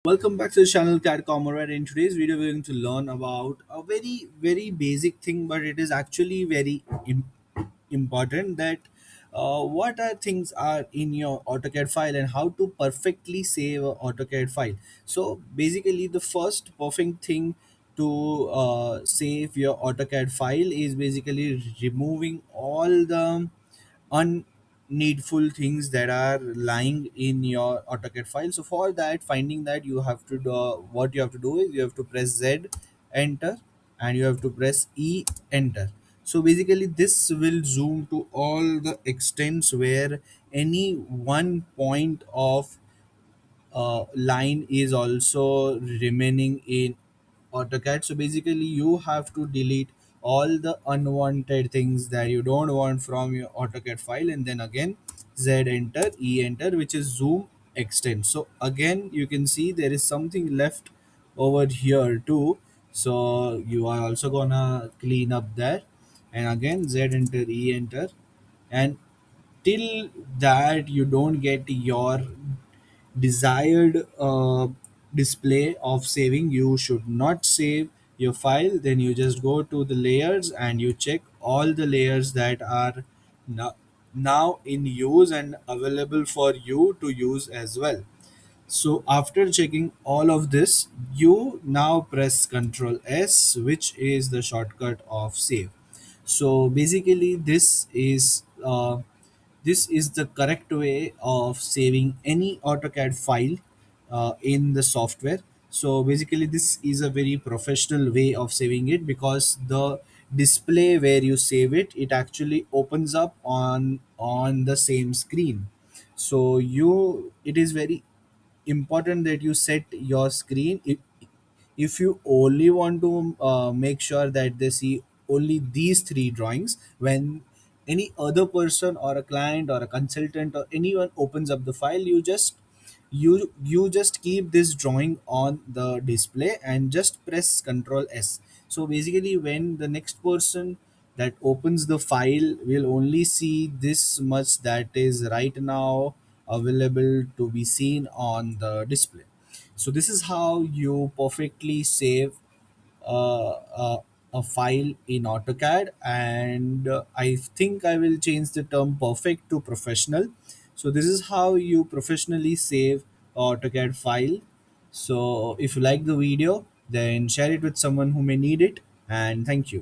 Welcome back to the channel Cat Comrade. In today's video, we're going to learn about a very basic thing, but it is actually important that what are things are in your AutoCAD file and how to perfectly save a AutoCAD file. So basically, the first perfect thing to save your AutoCAD file is basically removing all the unneedful things that are lying in your AutoCAD file. So for that, finding that you have to do what you have to do is you have to press Z, enter, and you have to press E, enter. So basically, this will zoom to all the extents where any one point of line is also remaining in AutoCAD. So basically, you have to delete all the unwanted things that you don't want from your AutoCAD file, and then again Z enter, E enter, which is zoom extend. So again, you can see there is something left over here too. So you are also gonna clean up that, and again Z enter, E enter, and till that you don't get your desired display of saving, you should not save your file. Then you just go to the layers and you check all the layers that are now in use and available for you to use as well. So after checking all of this, you now press Ctrl S, which is the shortcut of save. So basically, this is the correct way of saving any AutoCAD file in the software. So basically, this is a very professional way of saving it, because the display where you save it, it actually opens up on the same screen. So it is very important that you set your screen. If you only want to make sure that they see only these three drawings, when any other person or a client or a consultant or anyone opens up the file, you just keep this drawing on the display and just press Ctrl S. So basically, when the next person that opens the file will only see this much that is right now available to be seen on the display. So this is how you perfectly save a file in AutoCAD, and I think I will change the term perfect to professional. So this is how you professionally save a AutoCAD file. So if you like the video, then share it with someone who may need it, and thank you.